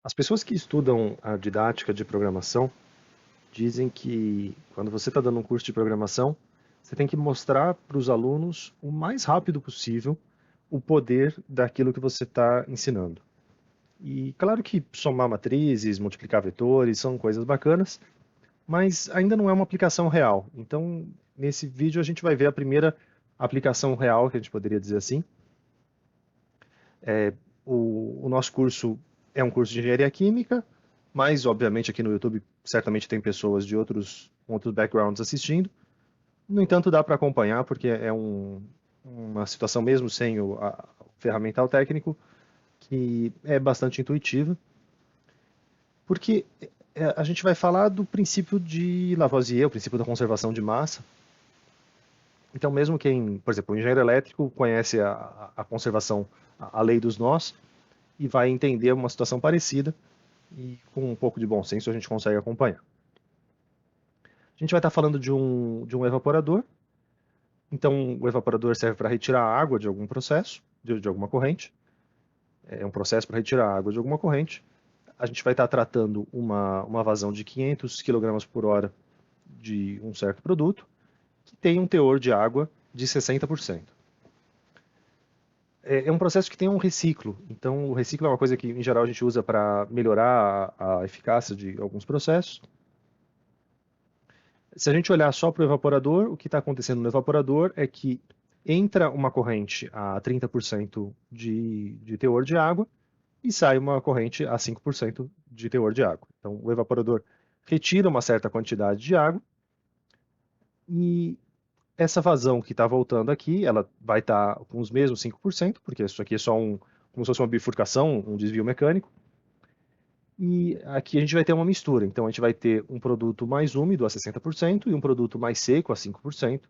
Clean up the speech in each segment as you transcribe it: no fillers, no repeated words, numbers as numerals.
As pessoas que estudam a didática de programação dizem que quando você está dando um curso de programação, você tem que mostrar para os alunos o mais rápido possível o poder daquilo que você está ensinando. E claro que somar matrizes, multiplicar vetores são coisas bacanas, mas ainda não é uma aplicação real. Então, nesse vídeo a gente vai ver a primeira aplicação real, que a gente poderia dizer assim. O nosso curso é um curso de engenharia química, mas obviamente aqui no YouTube certamente tem pessoas de outros backgrounds assistindo. No entanto, dá para acompanhar porque é uma situação mesmo sem o ferramental técnico que é bastante intuitiva, porque a gente vai falar do princípio de Lavoisier, o princípio da conservação de massa. Então, mesmo quem, por exemplo, o engenheiro elétrico conhece a conservação, a lei dos nós, e vai entender uma situação parecida, e com um pouco de bom senso a gente consegue acompanhar. A gente vai estar falando de um evaporador. Então, o evaporador serve para retirar a água de algum processo, de alguma corrente. É um processo para retirar a água de alguma corrente. A gente vai estar tratando uma vazão de 500 kg por hora de um certo produto, que tem um teor de água de 60%. É um processo que tem um reciclo. Então, o reciclo é uma coisa que, em geral, a gente usa para melhorar a eficácia de alguns processos. Se a gente olhar só para o evaporador, o que está acontecendo no evaporador é que entra uma corrente a 30% de teor de água e sai uma corrente a 5% de teor de água. Então, o evaporador retira uma certa quantidade de água e essa vazão que está voltando aqui, ela vai estar com os mesmos 5%, porque isso aqui é só como se fosse uma bifurcação, um desvio mecânico. E aqui a gente vai ter uma mistura. Então a gente vai ter um produto mais úmido a 60% e um produto mais seco a 5%,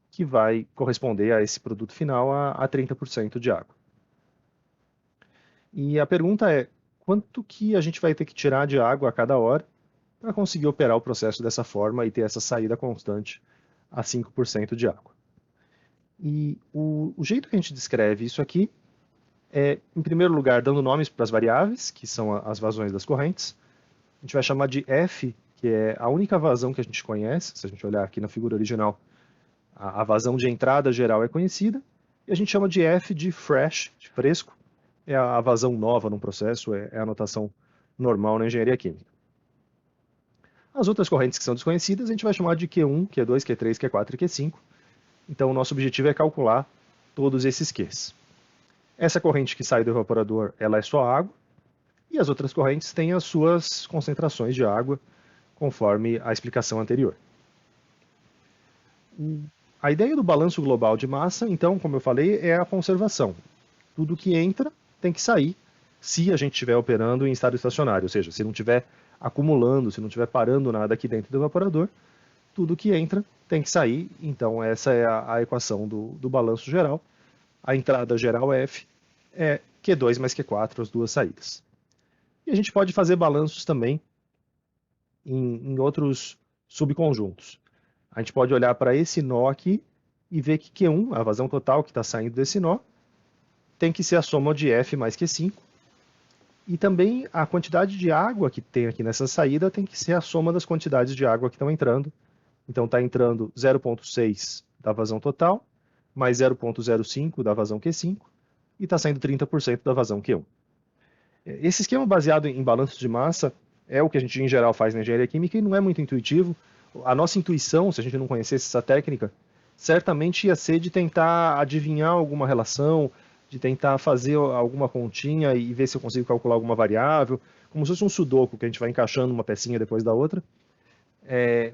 que vai corresponder a esse produto final a 30% de água. E a pergunta é, quanto que a gente vai ter que tirar de água a cada hora para conseguir operar o processo dessa forma e ter essa saída constante a 5% de água? E o jeito que a gente descreve isso aqui é, em primeiro lugar, dando nomes para as variáveis, que são as vazões das correntes. A gente vai chamar de F, que é a única vazão que a gente conhece. Se a gente olhar aqui na figura original, a vazão de entrada geral é conhecida. E a gente chama de F de fresh, de fresco. É a vazão nova num processo, é a anotação normal na engenharia química. As outras correntes que são desconhecidas, a gente vai chamar de Q1, Q2, Q3, Q4 e Q5. Então, o nosso objetivo é calcular todos esses Qs. Essa corrente que sai do evaporador, ela é só água, e as outras correntes têm as suas concentrações de água, conforme a explicação anterior. A ideia do balanço global de massa, então, como eu falei, é a conservação. Tudo que entra tem que sair se a gente estiver operando em estado estacionário, ou seja, se não estiver acumulando, se não estiver parando nada aqui dentro do evaporador, tudo que entra tem que sair. Então, essa é a equação do balanço geral. A entrada geral F é Q2 mais Q4, as duas saídas. E a gente pode fazer balanços também em outros subconjuntos. A gente pode olhar para esse nó aqui e ver que Q1, a vazão total que está saindo desse nó, tem que ser a soma de F mais Q5. E também a quantidade de água que tem aqui nessa saída tem que ser a soma das quantidades de água que estão entrando. Então está entrando 0,6 da vazão total, mais 0,05 da vazão Q5, e está saindo 30% da vazão Q1. Esse esquema baseado em balanço de massa é o que a gente em geral faz na engenharia química e não é muito intuitivo. A nossa intuição, se a gente não conhecesse essa técnica, certamente ia ser de tentar adivinhar alguma relação, de tentar fazer alguma continha e ver se eu consigo calcular alguma variável, como se fosse um sudoku que a gente vai encaixando uma pecinha depois da outra.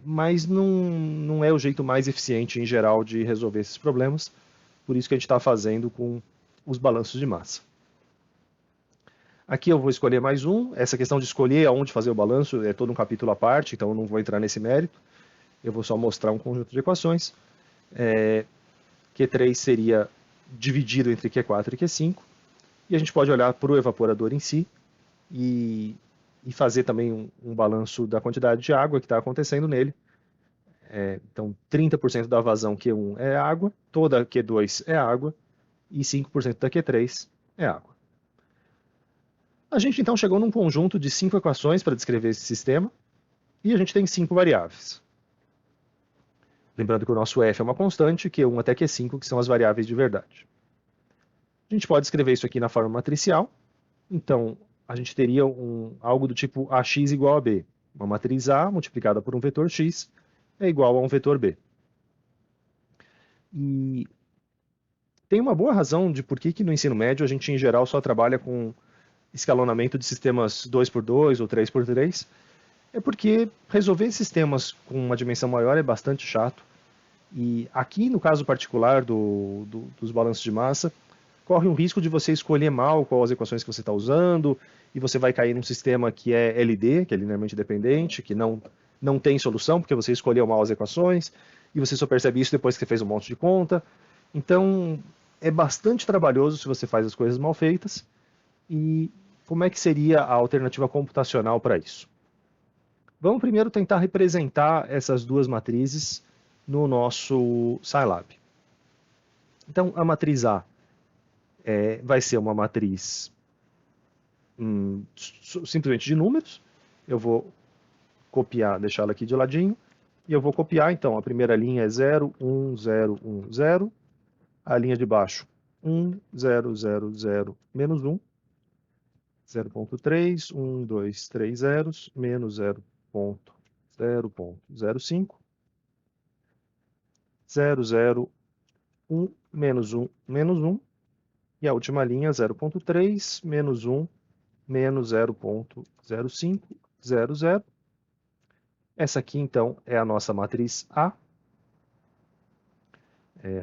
Mas não é o jeito mais eficiente em geral de resolver esses problemas, por isso que a gente está fazendo com os balanços de massa. Aqui eu vou escolher mais um. Essa questão de escolher aonde fazer o balanço é todo um capítulo à parte, então eu não vou entrar nesse mérito. Eu vou só mostrar um conjunto de equações. Q3 seria dividido entre Q4 e Q5. E a gente pode olhar para o evaporador em si e fazer também um balanço da quantidade de água que está acontecendo nele. Então, 30% da vazão Q1 é água, toda Q2 é água e 5% da Q3 é água. A gente então chegou num conjunto de 5 equações para descrever esse sistema, e a gente tem 5 variáveis. Lembrando que o nosso f é uma constante, Q1 até Q5, que são as variáveis de verdade. A gente pode escrever isso aqui na forma matricial. Então, a gente teria algo do tipo AX igual a B. Uma matriz A multiplicada por um vetor X é igual a um vetor B. E tem uma boa razão de por que no ensino médio a gente, em geral, só trabalha com escalonamento de sistemas 2x2 ou 3x3. É porque resolver sistemas com uma dimensão maior é bastante chato. E aqui, no caso particular dos balanços de massa, corre um risco de você escolher mal qual as equações que você está usando, e você vai cair num sistema que é LD, que é linearmente dependente, que não tem solução, porque você escolheu mal as equações, e você só percebe isso depois que você fez um monte de conta. Então, é bastante trabalhoso se você faz as coisas mal feitas. E como é que seria a alternativa computacional para isso? Vamos primeiro tentar representar essas duas matrizes no nosso Scilab. Então, a matriz A vai ser uma matriz simplesmente de números. Eu vou copiar, deixar ela aqui de ladinho, e eu vou copiar, então, a primeira linha é 0, 1, 0, 1, 0, a linha de baixo 1, 0, 0, 0, menos 1, 0.3, 1, 2, 3 zeros, menos 0.0.05, 0, 0, 1, menos 1, menos 1, e a última linha 0.3, menos 1, menos 0.05, 0, 0. Essa aqui, então, é a nossa matriz A.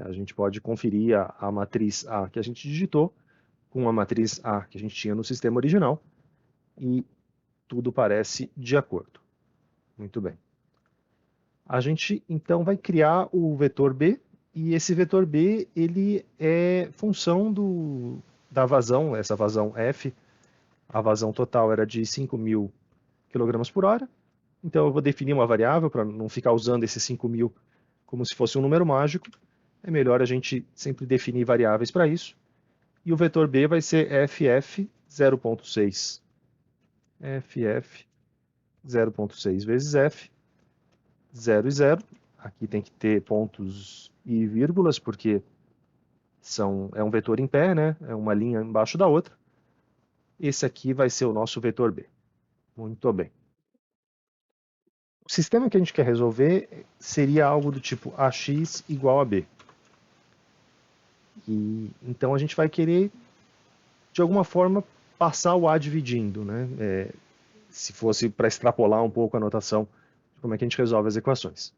A gente pode conferir a matriz A que a gente digitou com a matriz A que a gente tinha no sistema original, e tudo parece de acordo. Muito bem. A gente, então, vai criar o vetor B, e esse vetor B ele é função da vazão, essa vazão F. A vazão total era de 5.000 kg por hora. Então eu vou definir uma variável para não ficar usando esse 5.000 como se fosse um número mágico. É melhor a gente sempre definir variáveis para isso. E o vetor B vai ser ff 0.6. ff 0.6 vezes f, 0 e 0. Aqui tem que ter pontos e vírgulas, porque é um vetor em pé, né? É uma linha embaixo da outra. Esse aqui vai ser o nosso vetor B. Muito bem. O sistema que a gente quer resolver seria algo do tipo AX igual a B. E, então a gente vai querer, de alguma forma, passar o A dividindo, né? Se fosse para extrapolar um pouco a notação de como é que a gente resolve as equações.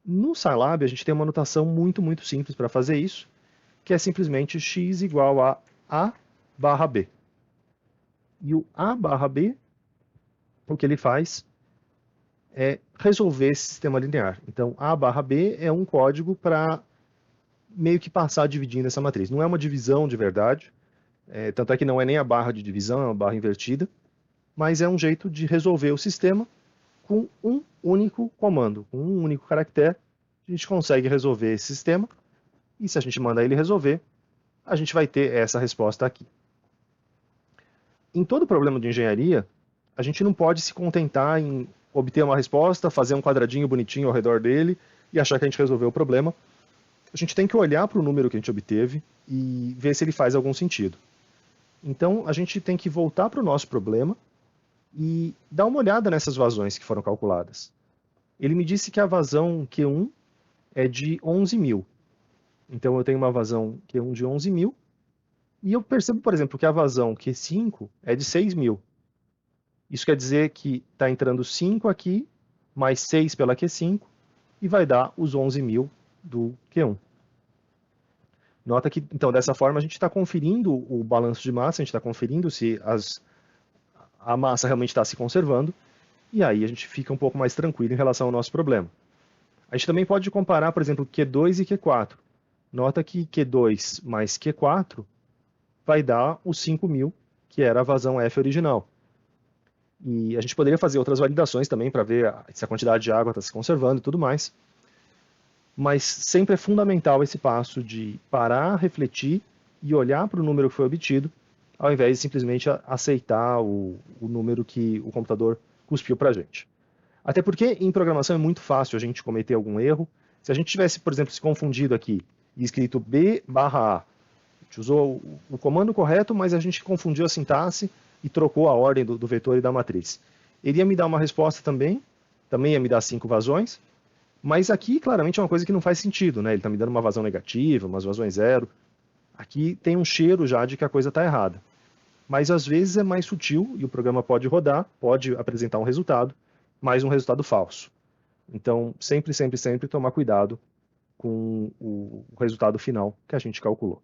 No Scilab, a gente tem uma notação muito, muito simples para fazer isso, que é simplesmente x igual a A barra B. E o A barra B, o que ele faz é resolver esse sistema linear. Então, A barra B é um código para meio que passar dividindo essa matriz. Não é uma divisão de verdade, tanto é que não é nem a barra de divisão, é uma barra invertida, mas é um jeito de resolver o sistema com um único comando, com um único caractere. A gente consegue resolver esse sistema, e se a gente mandar ele resolver, a gente vai ter essa resposta aqui. Em todo problema de engenharia, a gente não pode se contentar em obter uma resposta, fazer um quadradinho bonitinho ao redor dele e achar que a gente resolveu o problema. A gente tem que olhar para o número que a gente obteve e ver se ele faz algum sentido. Então, a gente tem que voltar para o nosso problema e dar uma olhada nessas vazões que foram calculadas. Ele me disse que a vazão Q1 é de 11.000. Então, eu tenho uma vazão Q1 de 11.000. E eu percebo, por exemplo, que a vazão Q5 é de 6.000. Isso quer dizer que está entrando 5 aqui, mais 6 pela Q5, e vai dar os 11.000 do Q1. Nota que, então, dessa forma, a gente está conferindo o balanço de massa, a gente está conferindo se a massa realmente está se conservando, e aí a gente fica um pouco mais tranquilo em relação ao nosso problema. A gente também pode comparar, por exemplo, Q2 e Q4. Nota que Q2 mais Q4 vai dar os 5.000, que era a vazão F original. E a gente poderia fazer outras validações também para ver se a quantidade de água está se conservando e tudo mais. Mas sempre é fundamental esse passo de parar, refletir e olhar para o número que foi obtido ao invés de simplesmente aceitar o número que o computador cuspiu para a gente. Até porque em programação é muito fácil a gente cometer algum erro. Se a gente tivesse, por exemplo, se confundido aqui e escrito B/A, a gente usou o comando correto, mas a gente confundiu a sintaxe e trocou a ordem do vetor e da matriz. Ele ia me dar uma resposta também ia me dar 5 vazões, mas aqui claramente é uma coisa que não faz sentido, né? Ele está me dando uma vazão negativa, umas vazões zero. Aqui tem um cheiro já de que a coisa está errada. Mas às vezes é mais sutil e o programa pode rodar, pode apresentar um resultado, mas um resultado falso. Então, sempre tomar cuidado com o resultado final que a gente calculou.